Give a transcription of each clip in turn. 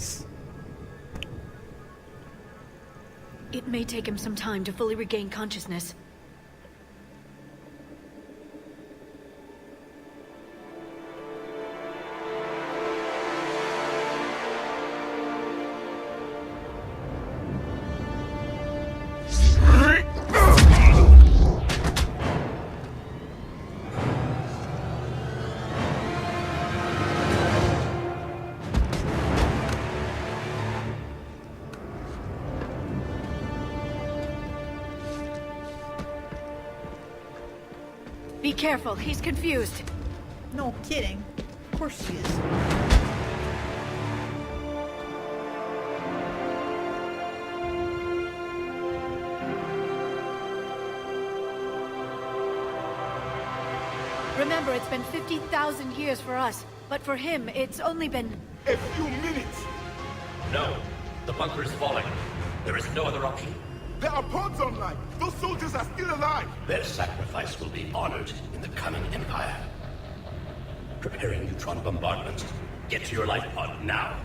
thoughts. It may take him some time to fully regain consciousness. Be careful, he's confused. No kidding. Of course she is. Remember, it's been 50,000 years for us, but for him, it's only been... A few minutes! No. The bunker is falling. There is no other option. There are pods online! Those soldiers are still alive! Their sacrifice will be honored in the coming Empire. Preparing neutron bombardment. Get to your life pod now.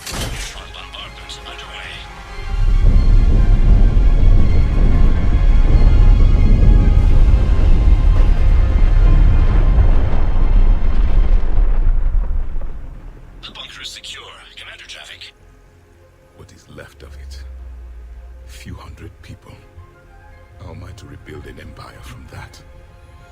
Neutron bombardment underway. The bunker is secure. Commander Javik. What is left of it? A few hundred people. How am I to rebuild an empire from that?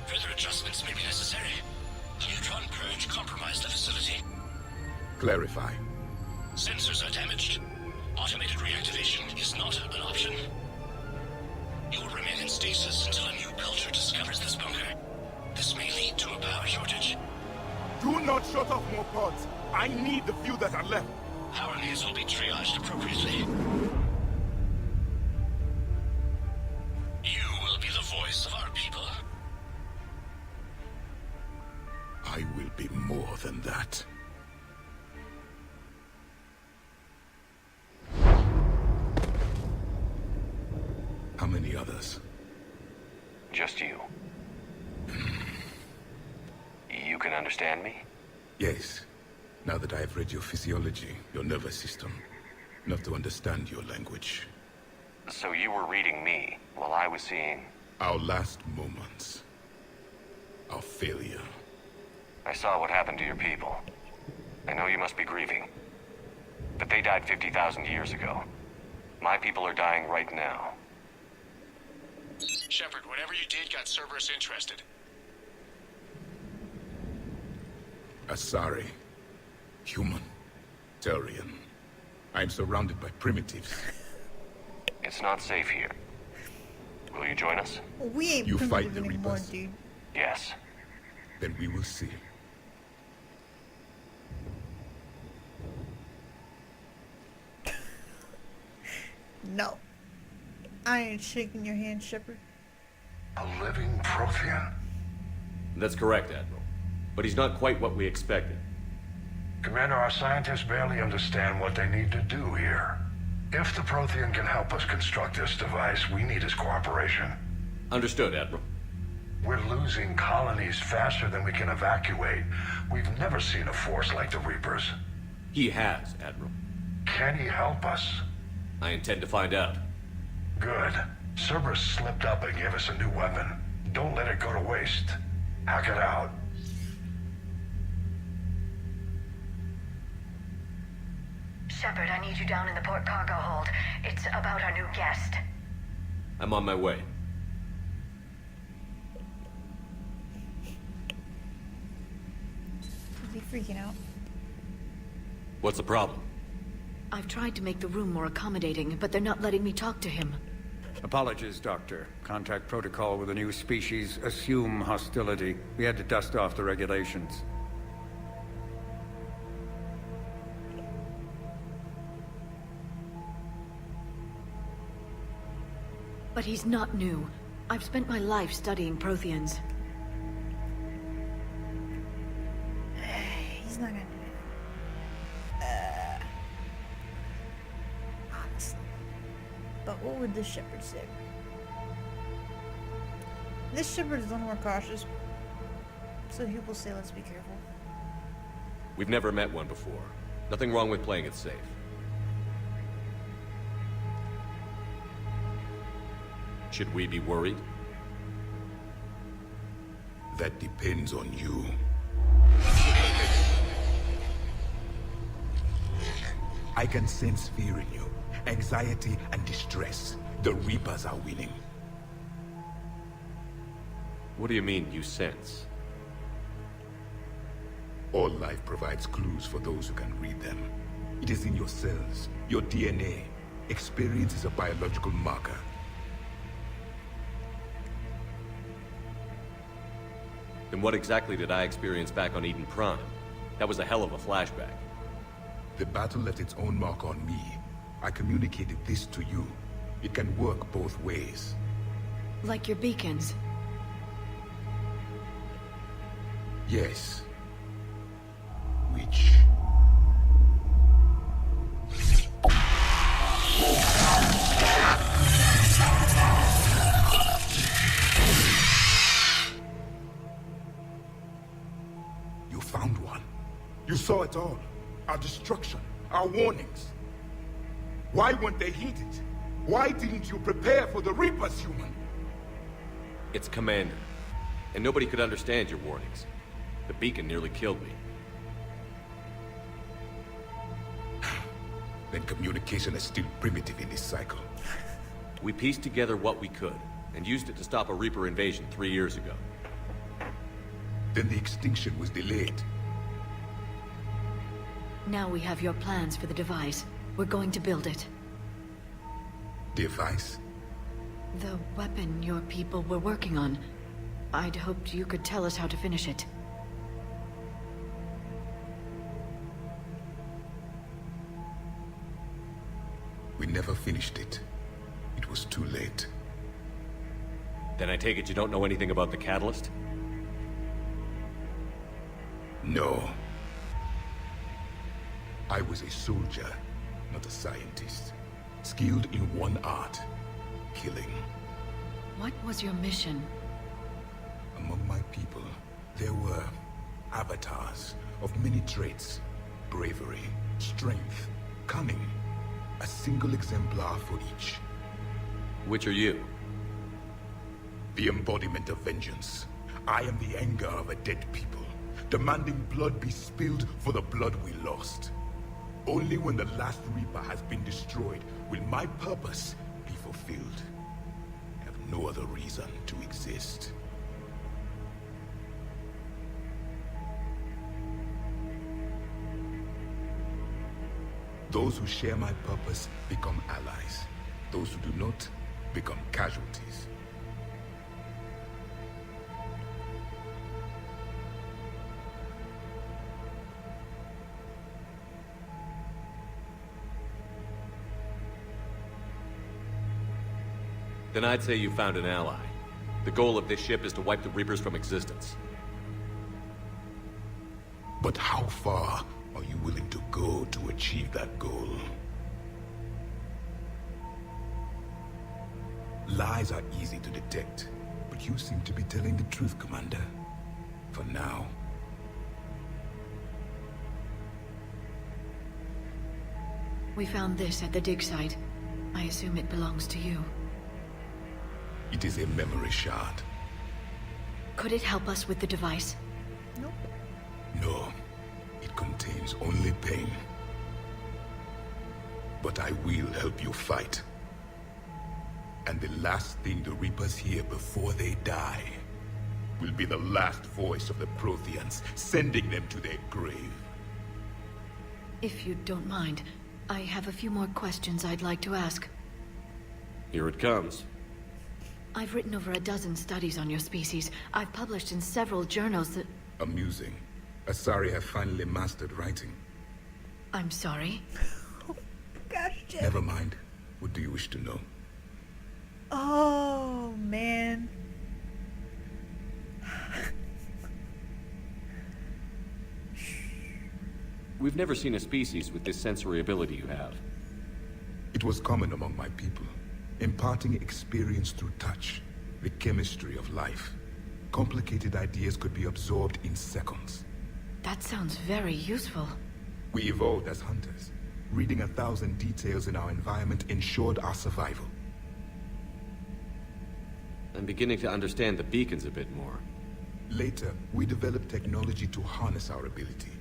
Further adjustments may be necessary. The neutron purge compromised the facility. Clarify. Sensors are damaged. Automated reactivation is not an option. You will remain in stasis until a new culture discovers this bunker. This may lead to a power shortage. Do not shut off more pods! I need the few that are left! Power needs will be triaged appropriately. You will be the voice of our people. I will be more than that. How many others? Just you. You can understand me? Yes. Now that I have read your physiology, your nervous system, enough to understand your language. So you were reading me while I was seeing... Our last moments. Our failure. I saw what happened to your people. I know you must be grieving. But they died 50,000 years ago. My people are dying right now. Shepard, whatever you did got Cerberus interested. Asari. Human. Turian. I am surrounded by primitives. It's not safe here. Will you join us? We ain't You fight primitive the anymore, Reapers? dude. Yes. Then we will see. No. I ain't shaking your hand, Shepard. A living Prothean? That's correct, Admiral. But he's not quite what we expected. Commander, our scientists barely understand what they need to do here. If the Prothean can help us construct this device, we need his cooperation. Understood, Admiral. We're losing colonies faster than we can evacuate. We've never seen a force like the Reapers. He has, Admiral. Can he help us? I intend to find out. Good. Cerberus slipped up and gave us a new weapon. Don't let it go to waste. Hack it out. Shepard, I need you down in the port cargo hold. It's about our new guest. I'm on my way. Is he freaking out? What's the problem? I've tried to make the room more accommodating, but they're not letting me talk to him. Apologies, Doctor. Contact protocol with a new species. Assume hostility. We had to dust off the regulations. But he's not new. I've spent my life studying Protheans. He's not gonna do But what would this shepherd say? This shepherd is a little more cautious, so he will say, let's be careful. We've never met one before. Nothing wrong with playing it safe. Should we be worried? That depends on you. I can sense fear in you, anxiety and distress. The Reapers are winning. What do you mean, you sense? All life provides clues for those who can read them. It is in your cells, your DNA. Experience is a biological marker. Then what exactly did I experience back on Eden Prime? That was a hell of a flashback. The battle left its own mark on me. I communicated this to you. It can work both ways. Like your beacons. Yes. Which... You found one. You saw it all. Our destruction, our warnings. Why weren't they heeded? Why didn't you prepare for the Reapers, human? It's Commander. And nobody could understand your warnings. The beacon nearly killed me. Then communication is still primitive in this cycle. We pieced together what we could, and used it to stop a Reaper invasion 3 years ago. Then the extinction was delayed. Now we have your plans for the device. We're going to build it. Device? The weapon your people were working on. I'd hoped you could tell us how to finish it. We never finished it. It was too late. Then I take it you don't know anything about the catalyst? No. I was a soldier, not a scientist. Skilled in one art, killing. What was your mission? Among my people, there were avatars of many traits. Bravery, strength, cunning. A single exemplar for each. Which are you? The embodiment of vengeance. I am the anger of a dead people, demanding blood be spilled for the blood we lost. Only when the last Reaper has been destroyed will my purpose be fulfilled. I have no other reason to exist. Those who share my purpose become allies. Those who do not become casualties. Then I'd say you found an ally. The goal of this ship is to wipe the Reapers from existence. But how far are you willing to go to achieve that goal? Lies are easy to detect, but you seem to be telling the truth, Commander. For now. We found this at the dig site. I assume it belongs to you. It is a memory shard. Could it help us with the device? Nope. No. It contains only pain. But I will help you fight. And the last thing the Reapers hear before they die will be the last voice of the Protheans, sending them to their grave. If you don't mind, I have a few more questions I'd like to ask. Here it comes. I've written over a dozen studies on your species. I've published in several journals that... Amusing. Asari have finally mastered writing. I'm sorry? Gosh, Javik. Never mind. What do you wish to know? Oh, man. We've never seen a species with this sensory ability you have. It was common among my people. imparting experience through touch, the chemistry of life. Complicated ideas could be absorbed in seconds. That sounds very useful. We evolved as hunters. Reading 1,000 details in our environment ensured our survival. I'm beginning to understand the beacons a bit more. Later, we developed technology to harness our ability.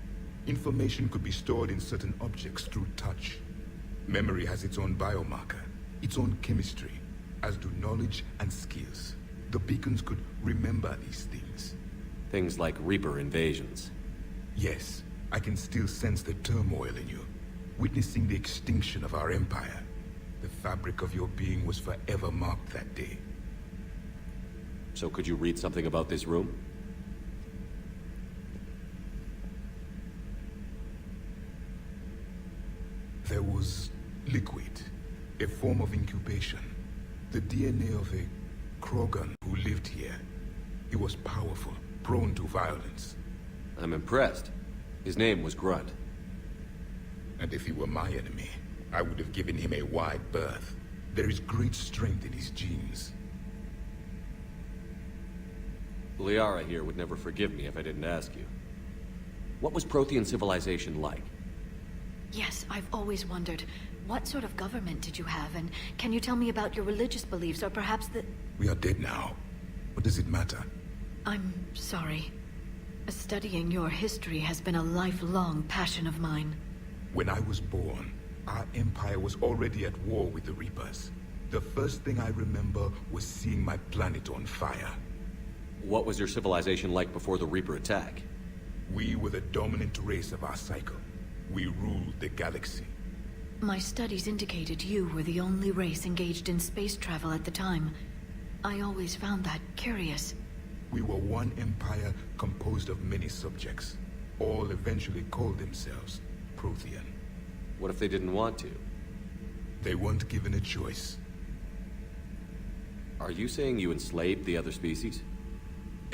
Information could be stored in certain objects through touch. Memory has its own biomarker, its own chemistry, as do knowledge and skills. The beacons could remember these things. Things like Reaper invasions. Yes, I can still sense the turmoil in you, witnessing the extinction of our empire. The fabric of your being was forever marked that day. So could you read something about this room? There was liquid, a form of incubation. The DNA of a Krogan who lived here. He was powerful, prone to violence. I'm impressed. His name was Grunt. And if he were my enemy, I would have given him a wide berth. There is great strength in his genes. Liara here would never forgive me if I didn't ask you. What was Prothean civilization like? Yes, I've always wondered. What sort of government did you have, and can you tell me about your religious beliefs, or perhaps the... We are dead now. What does it matter? I'm sorry. Studying your history has been a lifelong passion of mine. When I was born, our empire was already at war with the Reapers. The first thing I remember was seeing my planet on fire. What was your civilization like before the Reaper attack? We were the dominant race of our cycle. We ruled the galaxy. My studies indicated you were the only race engaged in space travel at the time. I always found that curious. We were one empire composed of many subjects. All eventually called themselves Prothean. What if they didn't want to? They weren't given a choice. Are you saying you enslaved the other species?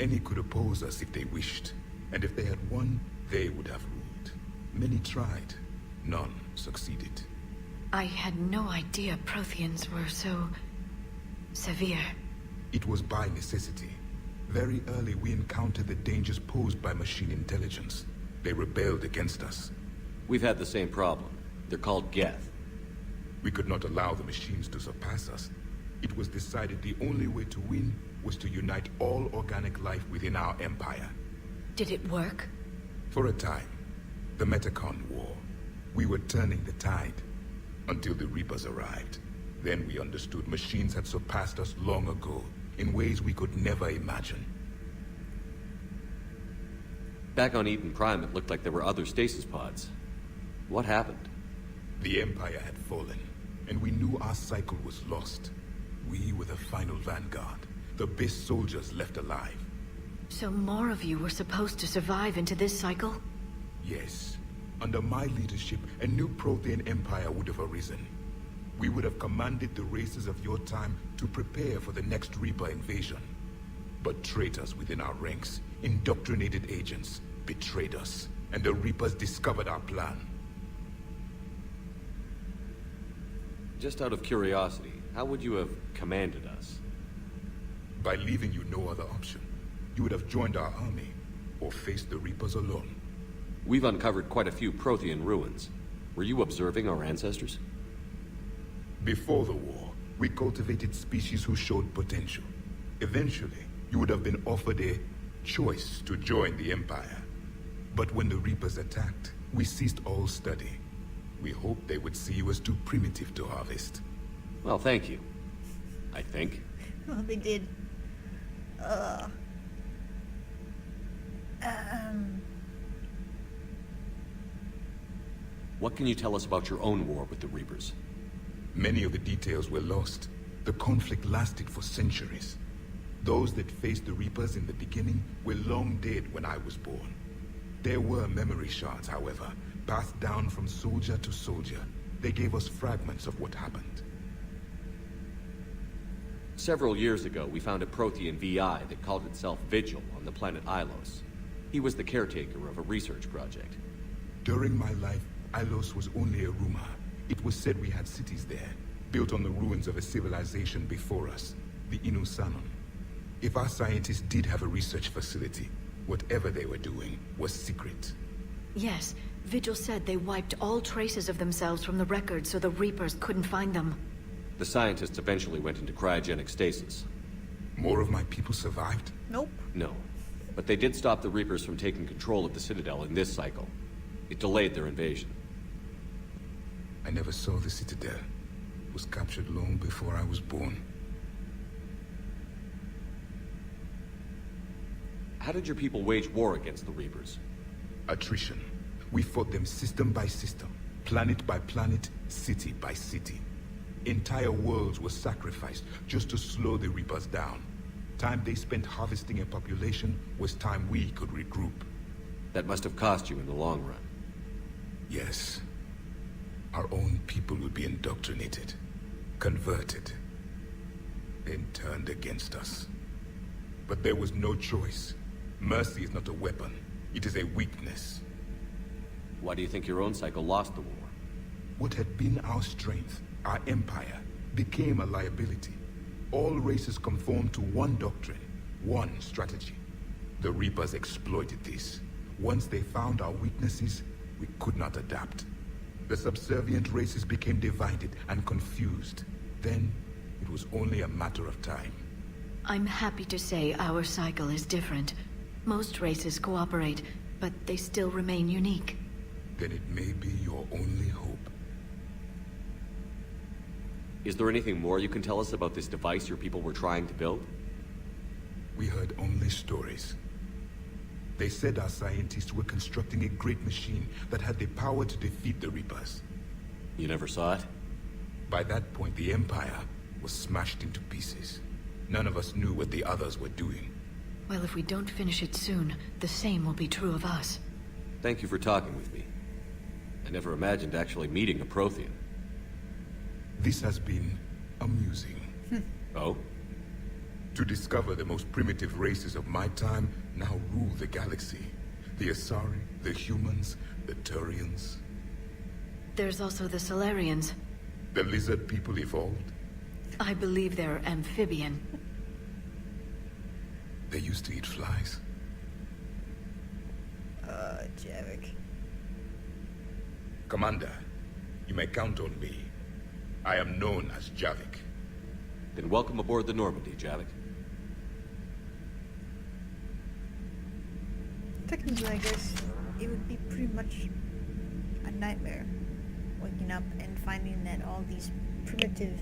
Any could oppose us if they wished. And if they had won, they would have ruled. Many tried. None succeeded. I had no idea Protheans were so... severe. It was by necessity. Very early we encountered the dangers posed by machine intelligence. They rebelled against us. We've had the same problem. They're called Geth. We could not allow the machines to surpass us. It was decided the only way to win was to unite all organic life within our empire. Did it work? For a time. The Metacon War. We were turning the tide. Until the Reapers arrived. Then we understood machines had surpassed us long ago, in ways we could never imagine. Back on Eden Prime, it looked like there were other stasis pods. What happened? The Empire had fallen, and we knew our cycle was lost. We were the final vanguard, the best soldiers left alive. So more of you were supposed to survive into this cycle? Yes. Under my leadership, a new Prothean empire would have arisen. We would have commanded the races of your time to prepare for the next Reaper invasion. But traitors within our ranks, indoctrinated agents, betrayed us, and the Reapers discovered our plan. Just out of curiosity, how would you have commanded us? By leaving you no other option. You would have joined our army, or faced the Reapers alone. We've uncovered quite a few Prothean ruins. Were you observing our ancestors? Before the war, we cultivated species who showed potential. Eventually, you would have been offered a choice to join the Empire. But when the Reapers attacked, we ceased all study. We hoped they would see you as too primitive to harvest. Well, thank you. I think. Well, they did. What can you tell us about your own war with the Reapers? Many of the details were lost. The conflict lasted for centuries. Those that faced the Reapers in the beginning were long dead when I was born. There were memory shards, however, passed down from soldier to soldier. They gave us fragments of what happened. Several years ago, we found a Prothean VI that called itself Vigil on the planet Ilos. He was the caretaker of a research project. During my life, Ilos was only a rumor. It was said we had cities there. built on the ruins of a civilization before us, the Inusanon. If our scientists did have a research facility, whatever they were doing was secret. Yes, Vigil said they wiped all traces of themselves from the records so the Reapers couldn't find them. The scientists eventually went into cryogenic stasis. More of my people survived? Nope. No. But they did stop the Reapers from taking control of the Citadel in this cycle. It delayed their invasion. I never saw the Citadel. It was captured long before I was born. How did your people wage war against the Reapers? Attrition. We fought them system by system, planet by planet, city by city. Entire worlds were sacrificed just to slow the Reapers down. Time they spent harvesting a population was time we could regroup. That must have cost you in the long run. Yes. Our own people would be indoctrinated, converted, then turned against us. But there was no choice. Mercy is not a weapon. It is a weakness. Why do you think your own cycle lost the war? What had been our strength, our empire, became a liability. All races conformed to one doctrine, one strategy. The Reapers exploited this. Once they found our weaknesses, we could not adapt. The subservient races became divided and confused. Then, it was only a matter of time. I'm happy to say our cycle is different. Most races cooperate, but they still remain unique. Then it may be your only hope. Is there anything more you can tell us about this device your people were trying to build? We heard only stories. They said our scientists were constructing a great machine that had the power to defeat the Reapers. You never saw it? By that point, the Empire was smashed into pieces. None of us knew what the others were doing. Well, if we don't finish it soon, the same will be true of us. Thank you for talking with me. I never imagined actually meeting a Prothean. This has been amusing. Oh? To discover the most primitive races of my time now rule the galaxy. The Asari, the humans, the Turians. There's also the Solarians. The lizard people evolved. I believe they're amphibian. They used to eat flies. Javik. Commander, you may count on me. I am known as Javik. Then welcome aboard the Normandy, Javik. Technically, I guess it would be pretty much a nightmare. Waking up and finding that all these primitive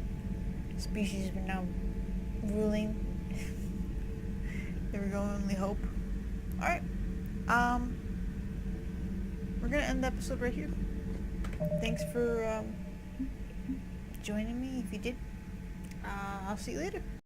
species were now ruling. They were your only hope. Alright. We're gonna end the episode right here. Thanks for joining me if you did. I'll see you later.